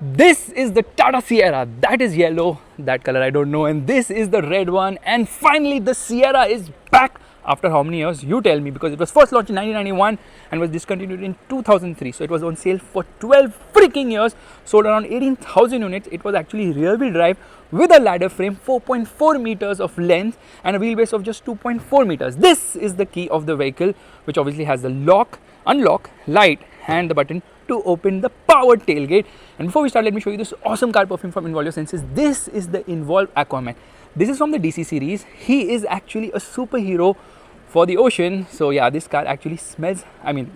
This is the Tata Sierra. That is yellow, that color I don't know, and this is the red one. And finally the Sierra is back after how many years? You tell me, because it was first launched in 1991 and was discontinued in 2003. So it was on sale for 12 freaking years, sold around 18,000 units. It was actually rear wheel drive with a ladder frame, 4.4 meters of length and a wheelbase of just 2.4 meters. This is the key of the vehicle, which obviously has the lock, unlock, light and the button to open the powered tailgate. And before we start, let me show you this awesome car perfume from Involve Your Senses. This is the Involve Aquaman. This is from the DC series. He is actually a superhero for the ocean. So yeah, this car actually smells,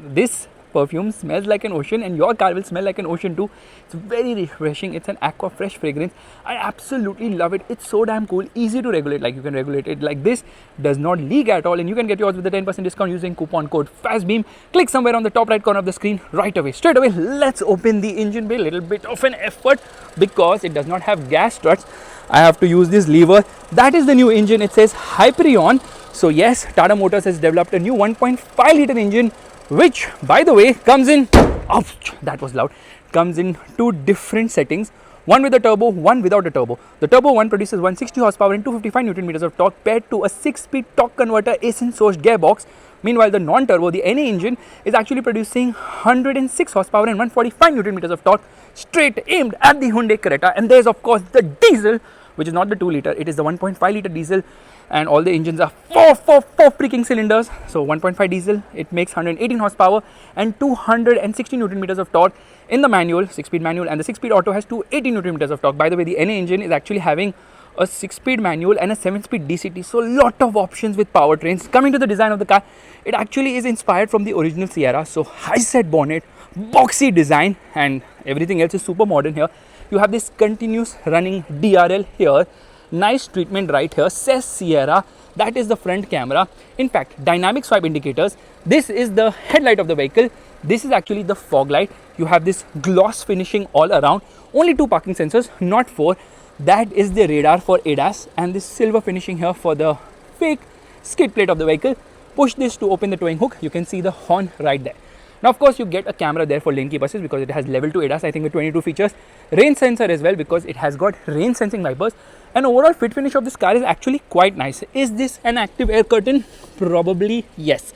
this perfume smells like an ocean, and your car will smell like an ocean too. It's very refreshing. It's an aqua fresh fragrance. I absolutely love it. It's so damn cool, easy to regulate. Like, you can regulate it like this, does not leak at all, and you can get yours with the 10% discount using coupon code FASTBEAM. Click somewhere on the top right corner of the screen right away. Straight away, let's open the engine bay. Little bit of an effort because it does not have gas struts. I have to use this lever. That is the new engine. It says Hyperion. So yes, Tata Motors has developed a new 1.5 liter engine, which by the way comes in, ouch, that was loud, comes in two different settings, one with a turbo, one without a turbo. The turbo one produces 160 horsepower and 255 Newton meters of torque paired to a 6-speed torque converter ACE sourced gearbox. Meanwhile, the non-turbo, the NA engine, is actually producing 106 horsepower and 145 Newton meters of torque straight aimed at the Hyundai Creta. And there's of course the diesel, which is not the 2 liter, it is the 1.5 liter diesel, and all the engines are four freaking cylinders. So 1.5 diesel, it makes 118 horsepower and 260 Newton meters of torque in the manual, 6-speed manual, and the 6-speed auto has 280 Newton meters of torque. By the way, the NA engine is actually having a 6-speed manual and a 7-speed DCT, so lot of options with powertrains. Coming to the design of the car, it actually is inspired from the original Sierra. So high set bonnet, boxy design, and everything else is super modern here. You have this continuous running DRL here, nice treatment right here, says Sierra. That is the front camera. In fact, dynamic swipe indicators. This is the headlight of the vehicle. This is actually the fog light. You have this gloss finishing all around. Only 2 parking sensors, not 4. That is the radar for ADAS, and this silver finishing here for the fake skid plate of the vehicle. Push this to open the towing hook. You can see the horn right there. Now, of course, you get a camera there for lane keep assist because it has level 2 ADAS, I think with 22 features. Rain sensor as well because it has got rain sensing wipers. And overall fit finish of this car is actually quite nice. Is this an active air curtain? Probably yes.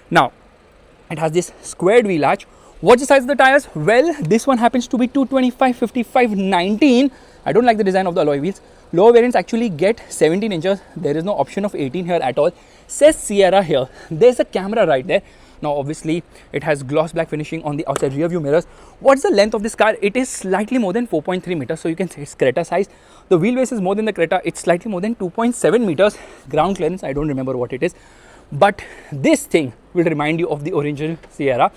Now, it has this squared wheel arch. What's the size of the tires? Well, this one happens to be 225, 55, 19. I don't like the design of the alloy wheels. Lower variants actually get 17 inches. There is no option of 18 here at all. Says Sierra here. There's a camera right there. Now, obviously, it has gloss black finishing on the outside rear view mirrors. What's the length of this car? It is slightly more than 4.3 meters. So you can say it's Creta size. The wheelbase is more than the Creta. It's slightly more than 2.7 meters. Ground clearance, I don't remember what it is. But this thing will remind you of the original Sierra.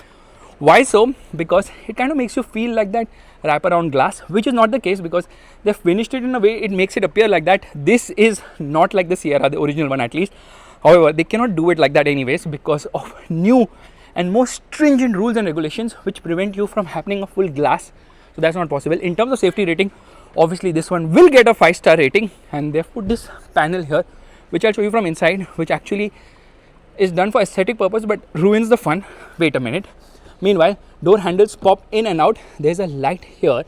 Why so? Because it kind of makes you feel like that wraparound glass, which is not the case because they've finished it in a way it makes it appear like that. This is not like the Sierra, the original one at least. However, they cannot do it like that anyways because of new and more stringent rules and regulations which prevent you from happening a full glass. So that's not possible. In terms of safety rating, obviously this one will get a 5-star rating, and they've put this panel here, which I'll show you from inside, which actually is done for aesthetic purpose but ruins the fun. Wait a minute. Meanwhile, door handles pop in and out. There's a light here,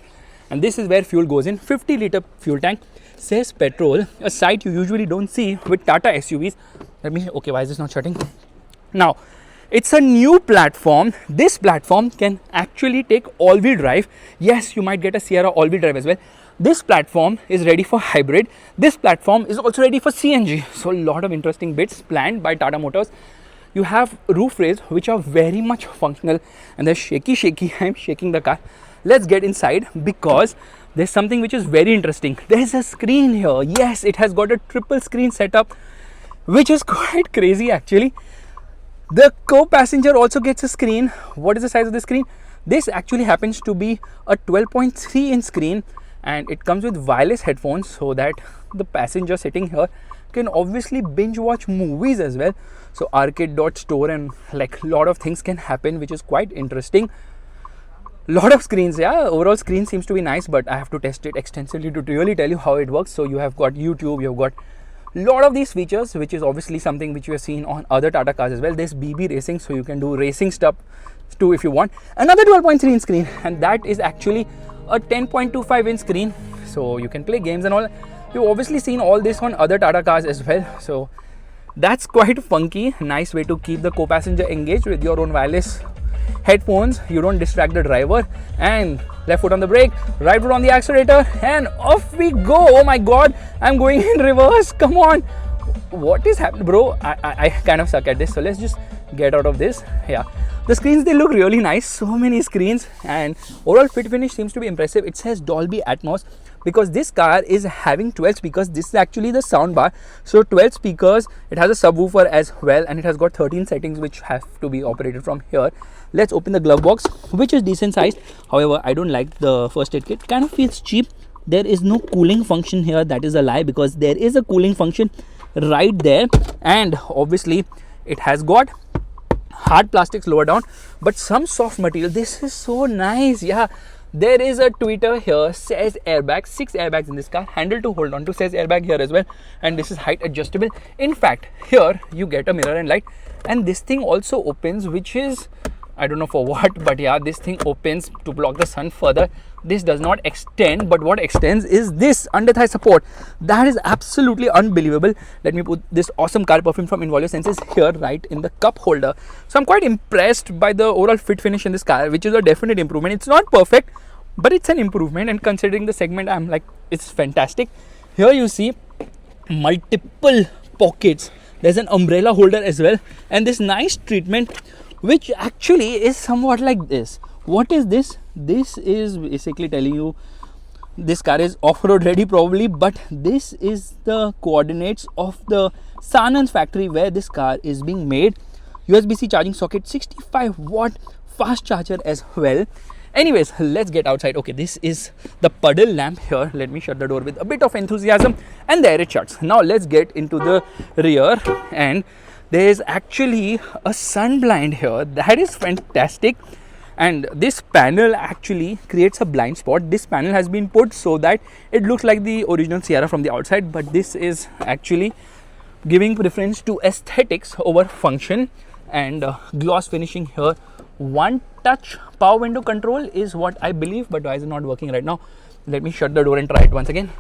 and this is where fuel goes in. 50 liter fuel tank, says petrol, a sight you usually don't see with Tata SUVs. Okay, why is this not shutting? Now, it's a new platform. This platform can actually take all-wheel drive. Yes, you might get a Sierra all-wheel drive as well. This platform is ready for hybrid. This platform is also ready for CNG. So, a lot of interesting bits planned by Tata Motors. You have roof rails which are very much functional, and they're shaky. I'm shaking the car. Let's get inside because there's something which is very interesting. There's a screen here. Yes, it has got a triple screen setup, which is quite crazy actually. The co-passenger also gets a screen. What is the size of the screen? This actually happens to be a 12.3 inch screen, and it comes with wireless headphones so that the passenger sitting here can obviously binge watch movies as well. So arcade.store and like a lot of things can happen, which is quite interesting. Lot of screens, yeah, overall screen seems to be nice, but I have to test it extensively to really tell you how it works. So you have got YouTube, you've got lot of these features, which is obviously something which you have seen on other Tata cars as well. There's BB racing, so you can do racing stuff too if you want. Another 12.3 inch screen, and that is actually a 10.25 inch screen, so you can play games and all. You've obviously seen all this on other Tata cars as well, so that's quite funky. Nice way to keep the co-passenger engaged with your own wireless headphones. You don't distract the driver. And left foot on the brake, right foot on the accelerator, and off we go. Oh my god, I'm going in reverse. Come on, what is happening, bro? I kind of suck at this, so let's just get out of this. Yeah, the screens, they look really nice, so many screens, and overall fit finish seems to be impressive. It says Dolby Atmos because this car is having 12 speakers. This is actually the sound bar, so 12 speakers. It has a subwoofer as well, and it has got 13 settings which have to be operated from here. Let's open the glove box, which is decent sized. However, I don't like the first aid kit. Kind of feels cheap. There is no cooling function here. That is a lie, because there is a cooling function right there, and obviously it has got hard plastics lower down but some soft material. This is so nice. Yeah, there is a tweeter here, says airbag, 6 airbags in this car, handle to hold on to, says airbag here as well, and this is height adjustable. In fact, here you get a mirror and light, and this thing also opens, which is, I don't know for what, but yeah, this thing opens to block the sun further. This does not extend, but what extends is this under thigh support. That is absolutely unbelievable. Let me put this awesome car perfume from Involio Senses here right in the cup holder. So I'm quite impressed by the overall fit finish in this car, which is a definite improvement. It's not perfect, but it's an improvement, and considering the segment, I'm like, it's fantastic. Here you see multiple pockets. There's an umbrella holder as well, and this nice treatment, which actually is somewhat like this. What is this? This is basically telling you this car is off-road ready probably, but this is the coordinates of the Sanand's factory where this car is being made. USB-C charging socket, 65 watt fast charger as well. Anyways, let's get outside. Okay, this is the puddle lamp here. Let me shut the door with a bit of enthusiasm, and there it shuts. Now let's get into the rear, and there is actually a sun blind here. That is fantastic, and this panel actually creates a blind spot. This panel has been put so that it looks like the original Sierra from the outside, but this is actually giving preference to aesthetics over function. And gloss finishing here. One touch power window control is what I believe, but why is it not working right now? Let me shut the door and try it once again.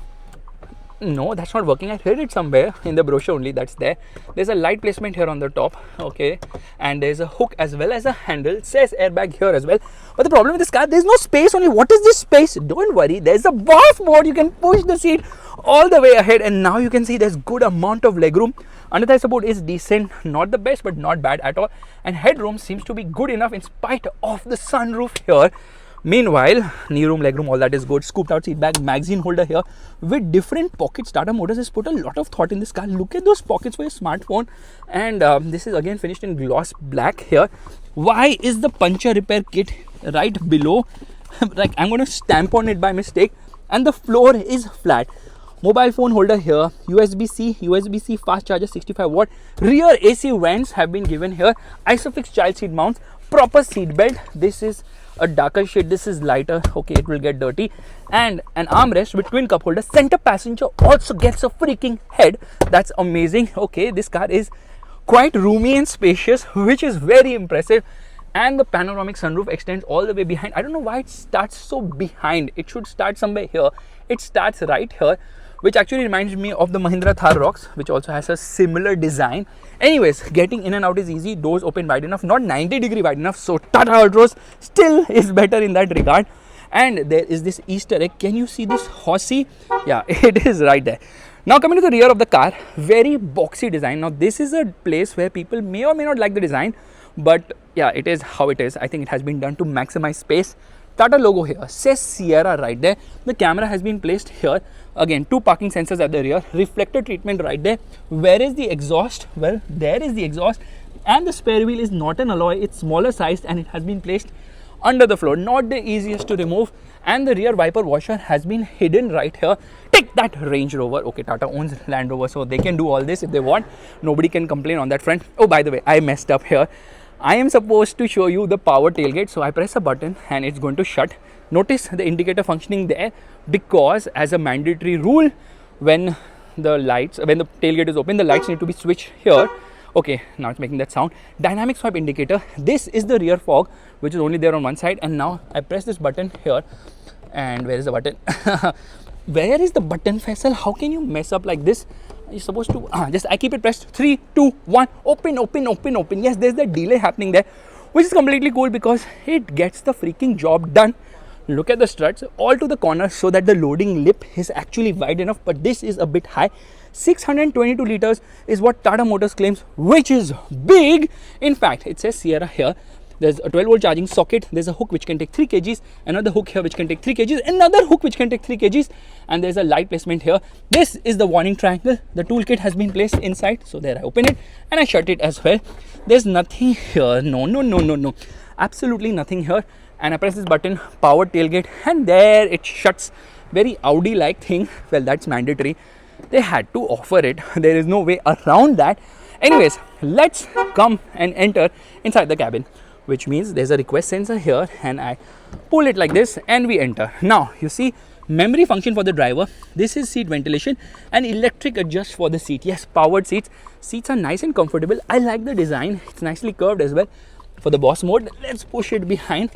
No, that's not working. I heard it somewhere in the brochure only. That's there. There's a light placement here on the top. Okay, and there's a hook as well as a handle. It says airbag here as well. But the problem with this car, there's no space only. What is this space? Don't worry, there's a boss mode. You can push the seat all the way ahead, and now you can see there's good amount of legroom. Under thigh support is decent, not the best but not bad at all, and headroom seems to be good enough in spite of the sunroof here. Meanwhile, knee room, legroom, all that is good. Scooped out seat bag, magazine holder here with different pockets. Tata Motors has put a lot of thought in this car. Look at those pockets for your smartphone, and this is again finished in gloss black here. Why is the puncture repair kit right below? Like, I'm going to stamp on it by mistake, and the floor is flat. Mobile phone holder here, USB-C fast charger, 65 watt. Rear AC vents have been given here. Isofix child seat mounts, proper seat belt. This is a darker shade, this is lighter. Okay, it will get dirty. And an armrest with twin cup holder. Center passenger also gets a freaking head. That's amazing. Okay, this car is quite roomy and spacious, which is very impressive. And the panoramic sunroof extends all the way behind. I don't know why it starts so behind. It should start somewhere here. It starts right here, which actually reminds me of the Mahindra Thar Rocks, which also has a similar design. Anyways, getting in and out is easy. Doors open wide enough, not 90-degree wide enough. So Tata Altroz still is better in that regard. And there is this Easter egg. Can you see this horsey? Yeah, it is right there. Now coming to the rear of the car, very boxy design. Now this is a place where people may or may not like the design, but yeah, it is how it is. I think it has been done to maximize space. Tata logo here, says Sierra right there. The camera has been placed here. Again, 2 parking sensors at the rear, reflector treatment right there. Where is the exhaust? Well, there is the exhaust, and the spare wheel is not an alloy. It's smaller sized, and it has been placed under the floor. Not the easiest to remove. And the rear wiper washer has been hidden right here. Take that, Range Rover. Okay, Tata owns Land Rover, so they can do all this if they want. Nobody can complain on that front. Oh, by the way, I messed up here. I am supposed to show you the power tailgate, so I press a button and it's going to shut. Notice the indicator functioning there, because as a mandatory rule, when the tailgate is open, the lights need to be switched here. Okay, now it's making that sound. Dynamic swipe indicator. This is the rear fog, which is only there on one side, and now I press this button here. And where is the button? Where is the button, Faisal? How can you mess up like this? You're supposed to just I keep it pressed. 3, 2, 1. Open, open, open, open. Yes, there's the delay happening there, which is completely cool because it gets the freaking job done. Look at the struts all to the corner so that the loading lip is actually wide enough, but this is a bit high. 622 liters is what Tata Motors claims, which is big. In fact, it says Sierra here. There's a 12 volt charging socket, there's a hook which can take 3 kgs, another hook here which can take 3 kgs, another hook which can take 3 kgs, and there's a light placement here. This is the warning triangle. The toolkit has been placed inside, so there I open it and I shut it as well. There's nothing here, no, absolutely nothing here. And I press this button, power tailgate, and there it shuts. Very Audi like thing. Well, that's mandatory. They had to offer it. There is no way around that. Anyways, let's come and enter inside the cabin, which means there's a request sensor here, and I pull it like this and we enter. Now you see memory function for the driver. This is seat ventilation and electric adjust for the seat. Yes, powered seats. Seats are nice and comfortable. I like the design. It's nicely curved as well. For the boss mode, let's push it behind.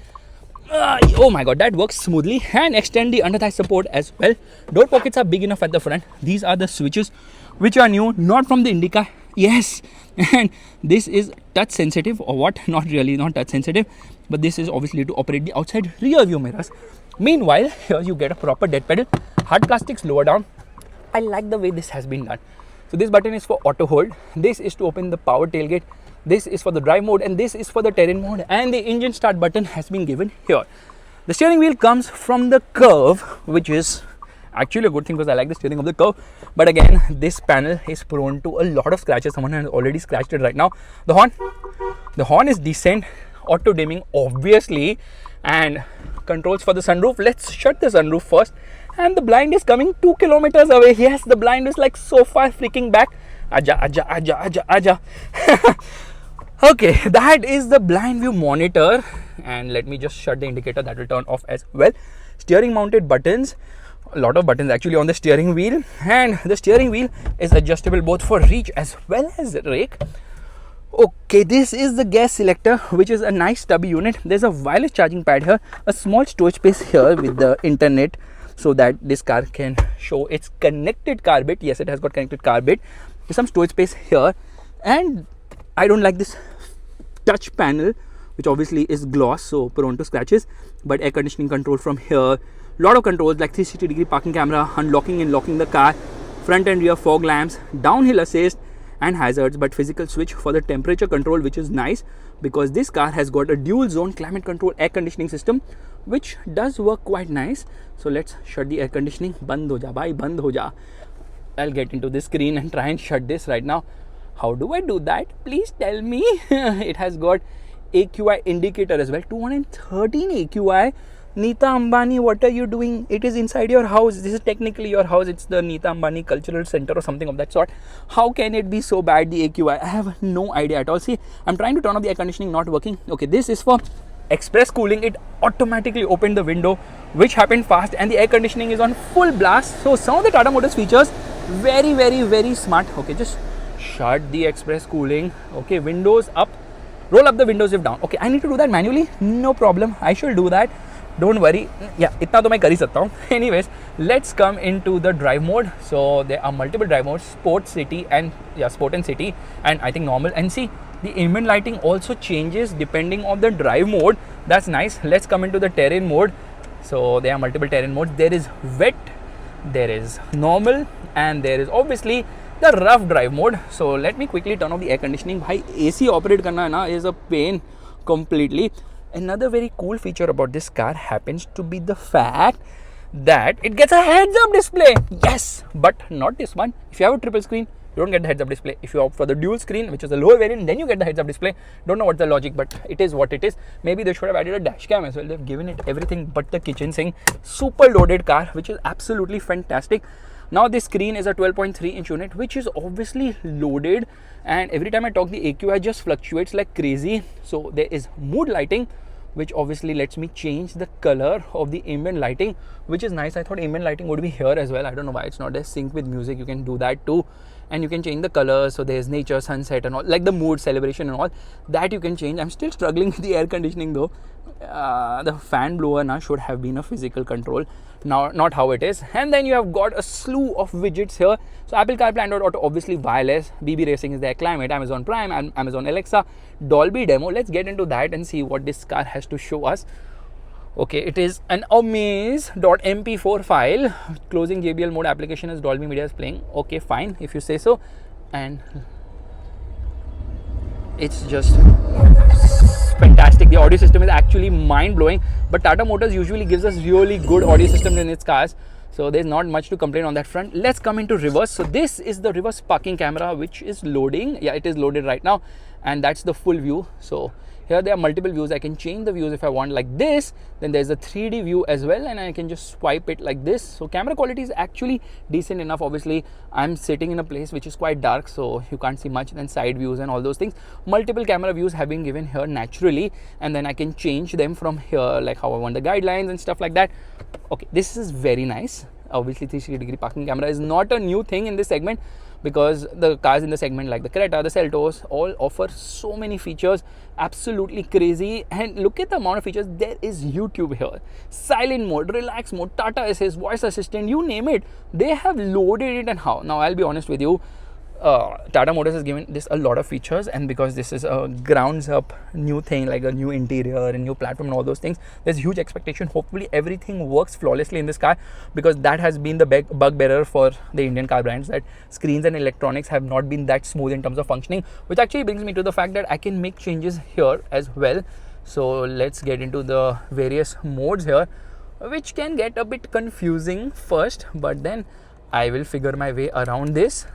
Oh my god, that works smoothly. And extend the under thigh support as well. Door pockets are big enough at the front. These are the switches which are new, not from the Indica. Yes, and this is touch sensitive, or what? Not really, not touch sensitive, but this is obviously to operate the outside rear view mirrors. Meanwhile, here you get a proper dead pedal. Hard plastics lower down. I like the way this has been done. So this button is for auto hold. This is to open the power tailgate. This is for the drive mode, and this is for the terrain mode, and the engine start button has been given here. The steering wheel comes from the curve, which is actually a good thing because I like the steering of the curve. But again, this panel is prone to a lot of scratches. Someone has already scratched it right now. The horn is decent. Auto dimming obviously, and controls for the sunroof. Let's shut the sunroof first. And the blind is coming 2 kilometers away. Yes, the blind is like so far freaking back. Aja. Okay, that is the blind view monitor, and let me just shut the indicator. That will turn off as well. Steering mounted buttons, a lot of buttons actually on the steering wheel, and the steering wheel is adjustable both for reach as well as rake. Okay, this is the gas selector, which is a nice stubby unit. There's a wireless charging pad here, a small storage space here with the internet, so that this car can show its connected car bit. Yes, it has got connected car bit. There's some storage space here, and I don't like this touch panel, which obviously is gloss, so prone to scratches, but air conditioning control from here. Lot of controls like 360-degree parking camera, unlocking and locking the car, front and rear fog lamps, downhill assist and hazards, but physical switch for the temperature control, which is nice because this car has got a dual zone climate control air conditioning system, which does work quite nice. So let's shut the air conditioning. Band ho ja bhai, band ho ja. I'll get into this screen and try and shut this right now. How do I do that? Please tell me. It has got AQI indicator as well. 213 AQI. Nita Ambani, what are you doing? It is inside your house. This is technically your house. It's the Nita Ambani Cultural Center or something of that sort. How can it be so bad, the AQI? I have no idea at all. See, I'm trying to turn off the air conditioning, not working. Okay, this is for express cooling. It automatically opened the window, which happened fast, and the air conditioning is on full blast. So some of the Tata Motors features, very smart. Okay, just shut the express cooling. Okay, windows up, roll up the windows if down. Okay, I need to do that manually. No problem, I shall do that. Don't worry. Yeah, itna to main kar hi sakta hu. Anyways, let's come into the drive mode. So there are multiple drive modes: sport, city, and sport and city, and I think normal. And see, the ambient lighting also changes depending on the drive mode. That's nice. Let's come into the terrain mode. So there are multiple terrain modes. There is wet, there is normal, and there is obviously the rough drive mode. So let me quickly turn off the air conditioning. Bhai, AC operate karna hai na is a pain completely. Another very cool feature about this car happens to be the fact that it gets a heads-up display. Yes, but not this one. If you have a triple screen, you don't get the heads-up display. If you opt for the dual screen, which is a lower variant, then you get the heads-up display. Don't know what's the logic, but it is what it is. Maybe they should have added a dash cam as well. They've given it everything but the kitchen sink. Super loaded car, which is absolutely fantastic. Now this screen is a 12.3-inch unit, which is obviously loaded, and every time I talk, the AQI just fluctuates like crazy. So there is mood lighting, which obviously lets me change the color of the ambient lighting, which is nice. I thought ambient lighting would be here as well. I don't know why it's not there. Sync with music, you can do that too, and you can change the colors. So there's nature, sunset and all, like the mood, celebration and all that you can change. I'm still struggling with the air conditioning though. the fan blower now should have been a physical control, now not how it is. And then you have got a slew of widgets here. So Apple CarPlay, Android Auto, obviously wireless, BB Racing is there, Climate, Amazon Prime, and Amazon Alexa, Dolby Demo. Let's get into that and see what this car has to show us. Okay, it is an amaze.mp4 file. Closing JBL mode application as Dolby Media is playing. Okay, fine, if you say so. And it's just fantastic. The audio system is actually mind-blowing, but Tata Motors usually gives us really good audio systems in its cars, so there's not much to complain on that front. Let's come into reverse. So this is the reverse parking camera, which is loading. Yeah, it is loaded right now, and that's the full view. So here there are multiple views. I can change the views if I want, like this. Then there's a 3D view as well, and I can just swipe it like this. So camera quality is actually decent enough. Obviously I'm sitting in a place which is quite dark, so you can't see much. Then side views and all those things, multiple camera views have been given here naturally, and then I can change them from here, like how I want the guidelines and stuff like that. Okay, this is very nice. Obviously 360-degree parking camera is not a new thing in this segment, because the cars in the segment like the Creta, the Seltos, all offer so many features, absolutely crazy. And look at the amount of features. There is YouTube here, silent mode, relax mode, Tata Assist, voice assistant, you name it, they have loaded it. And how? Now I'll be honest with you, Tata Motors has given this a lot of features, and because this is a grounds up new thing, like a new interior, a new platform and all those things, there's huge expectation. Hopefully everything works flawlessly in this car, because that has been the bugbearer for the Indian car brands, that screens and electronics have not been that smooth in terms of functioning, which actually brings me to the fact that I can make changes here as well. So let's get into the various modes here, which can get a bit confusing first, but then I will figure my way around this.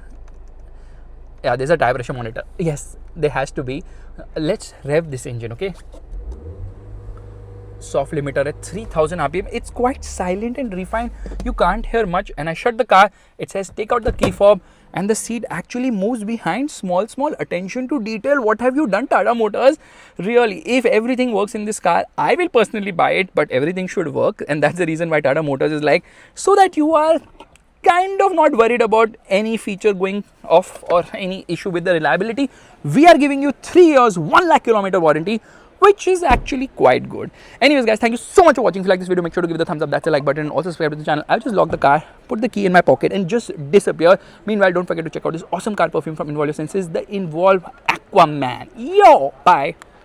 Yeah, there's a tire pressure monitor. Yes, there has to be. Let's rev this engine, okay? Soft limiter at 3000 RPM. It's quite silent and refined. You can't hear much. And I shut the car. It says take out the key fob, and the seat actually moves behind. Small attention to detail. What have you done, Tata Motors? Really, if everything works in this car, I will personally buy it, but everything should work. And that's the reason why Tata Motors is like, so that you are kind of not worried about any feature going off or any issue with the reliability, we are giving you 3 years, 1 lakh kilometer warranty, which is actually quite good. Anyways guys, thank you so much for watching. If you like this video, make sure to give it a thumbs up, that's a like button, and also subscribe to the channel. I'll just lock the car, put the key in my pocket, and just disappear. Meanwhile, don't forget to check out this awesome car perfume from Involve Your Senses, the Involve Aquaman. Yo, bye.